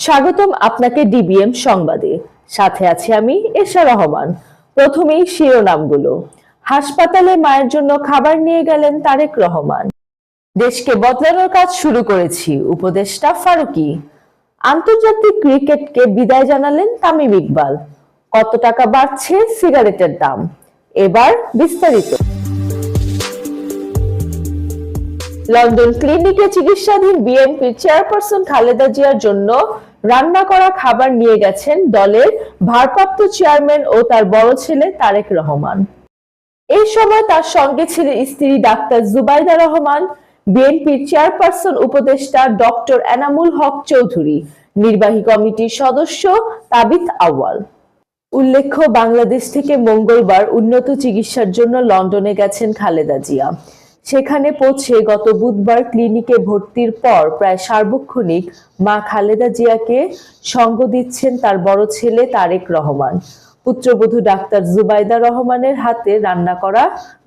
স্বাগতম আপনাকে ডিবিএম সংবাদে। সাথে আছি আমি এশা রহমান। প্রথমেই শিরোনামগুলো। হাসপাতালে মায়ের জন্য খাবার নিয়ে গেলেন তারেক রহমান। দেশকে বদলানোর কাজ শুরু করেছি, উপদেষ্টা ফারুকী। আন্তর্জাতিক ক্রিকেটকে বিদায় জানালেন তামিম ইকবাল। কত টাকা বাড়ছে সিগারেটের দাম? এবার বিস্তারিত। লন্ডন ক্লিনিকে চিকিৎসাধীন বিএনপির চেয়ারপারসন খালেদা জিয়ার জন্য রান্না করা খাবার নিয়ে গেছেন দলের ভারপ্রাপ্ত চেয়ারম্যান ও তার বড় ছেলে তারেক রহমান। এই সময় তার সঙ্গে ছিলেন স্ত্রী ডাক্তার জুবাইদা রহমান, বিএনপির চেয়ারপারসন উপদেষ্টা ডক্টর এনামুল হক চৌধুরী, নির্বাহী কমিটির সদস্য তাবিথ আউয়াল। উল্লেখ্য, বাংলাদেশ থেকে মঙ্গলবার উন্নত চিকিৎসার জন্য লন্ডনে গেছেন খালেদা জিয়া। সেখানে পৌঁছে গত বুধবার ক্লিনিকে ভর্তির পর প্রায় সার্বক্ষণিক মা খালেদা জিয়াকে সঙ্গ দিচ্ছেন তার বড় ছেলে তারেক রহমান। পুত্রবধূ ডাক্তার জুবাইদা রহমানের হাতে রান্না করা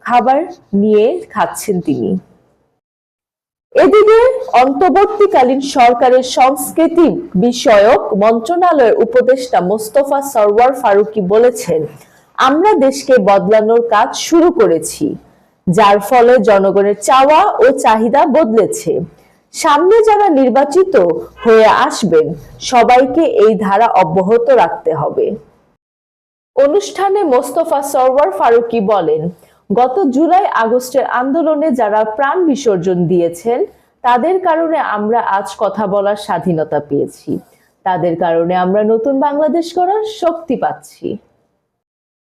খাবার নিয়ে খাচ্ছেন তিনি। এদিকে অন্তর্বর্তীকালীন সরকারের সংস্কৃতি বিষয়ক মন্ত্রণালয়ের উপদেষ্টা মোস্তফা সরওয়ার ফারুকী বলেছেন, আমরা দেশকে বদলানোর কাজ শুরু করেছি, যার ফলে জনগণের চাওয়া ও চাহিদা বদলেছে। সামনে যারা নির্বাচিত হয়ে আসবেন সবাইকে এই ধারা অব্যাহত রাখতে হবে। অনুষ্ঠানে মোস্তফা সরওয়ার ফারুকী বলেন, গত জুলাই আগস্টের আন্দোলনে যারা প্রাণ বিসর্জন দিয়েছেন তাদের কারণে আমরা আজ কথা বলার স্বাধীনতা পেয়েছি, তাদের কারণে আমরা নতুন বাংলাদেশ গড়ার শক্তি পাচ্ছি।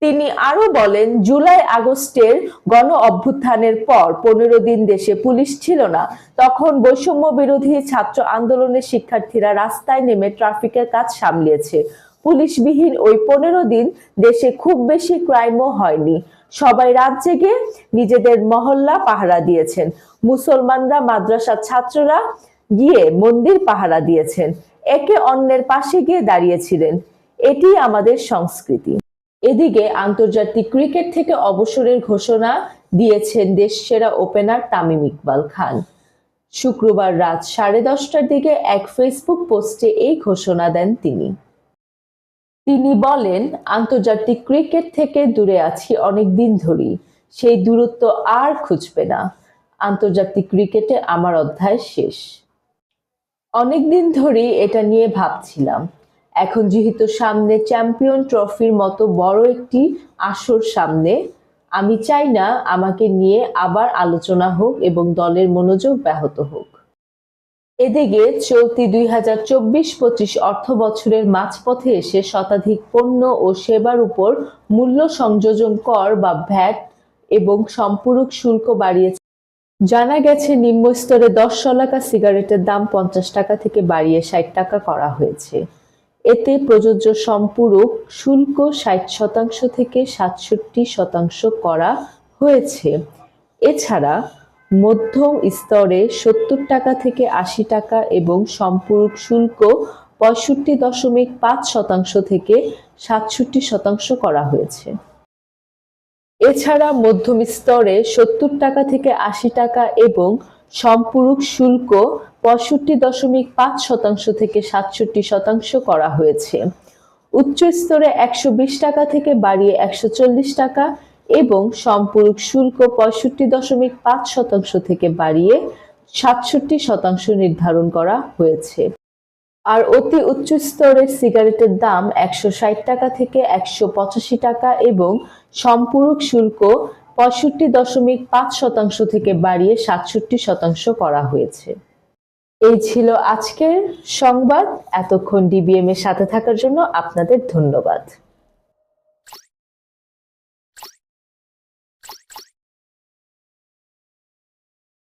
তিনি আরো বলেন, জুলাই আগস্টের গণ অভ্যুত্থানের পর 15 দিন দেশে পুলিশ ছিল না। তখন বৈষম্য বিরোধী ছাত্র আন্দোলনের শিক্ষার্থীরা রাস্তায় নেমে ট্রাফিকের কাজ সামলিয়েছে। পুলিশবিহীন ওই 15 দিন দেশে খুব বেশি ক্রাইমও হয়নি। সবাই রাত জেগে নিজেদের মহল্লা পাহারা দিয়েছেন। মুসলমানরা, মাদ্রাসার ছাত্ররা গিয়ে মন্দির পাহারা দিয়েছেন, একে অন্যের পাশে গিয়ে দাঁড়িয়েছিলেন। এটি আমাদের সংস্কৃতি। এদিকে আন্তর্জাতিক ক্রিকেট থেকে অবসরের ঘোষণা দিয়েছেন দেশসেরা ওপেনার তামিম ইকবাল খান। শুক্রবার রাত 10:30টার দিকে এক ফেসবুক পোস্টে এই ঘোষণা দেন তিনি। তিনি বলেন, আন্তর্জাতিক ক্রিকেট থেকে দূরে আছি অনেক দিন ধরেই, সেই দূরত্ব আর খুঁজবে না। আন্তর্জাতিক ক্রিকেটে আমার অধ্যায় শেষ। অনেক দিন ধরেই এটা নিয়ে ভাবছিলাম। এখন যেহেতু সামনে চ্যাম্পিয়ন ট্রফির মতো বড় একটি আসর সামনে, আমি চাই না আমাকে নিয়ে আবার আলোচনা হোক এবং দলের মনোযোগ ব্যাহত হোক। এদিকে চলতি 2024-25 অর্থ বছরের মাঝপথে এসে শতাধিক পণ্য ও সেবার উপর মূল্য সংযোজন কর বা ভ্যাট এবং সম্পূরক শুল্ক বাড়িয়েছে। জানা গেছে, নিম্ন স্তরে 10 শলাকা সিগারেটের দাম 50 টাকা থেকে বাড়িয়ে 60 টাকা করা হয়েছে। এতে প্রযোজ্য সম্পূরক শুল্ক 60% থেকে 67% করা হয়েছে। এছাড়া মধ্যম স্তরে 70 টাকা থেকে 80 টাকা এবং সম্পূরক শুল্ক 65.5% থেকে 67% করা হয়েছে। এছাড়া মধ্যম স্তরে 70 টাকা থেকে 80 টাকা এবং সম্পূরক শুল্ক 65.5% থেকে 67% করা হয়েছে। উচ্চ স্তরে 120 টাকা থেকে বাড়িয়ে 140 টাকা এবং সম্পূরক শুল্ক 65.5% থেকে বাড়িয়ে 67% নির্ধারণ করা হয়েছে। আর অতি উচ্চ স্তরের সিগারেটের দাম 160 টাকা থেকে 185 টাকা এবং সম্পূরক শুল্ক 65.5% থেকে বাড়িয়ে 67% করা হয়েছে। এই ছিল আজকের সংবাদ। এতক্ষণ ডিবিএম এর সাথে থাকার জন্য আপনাদের ধন্যবাদ।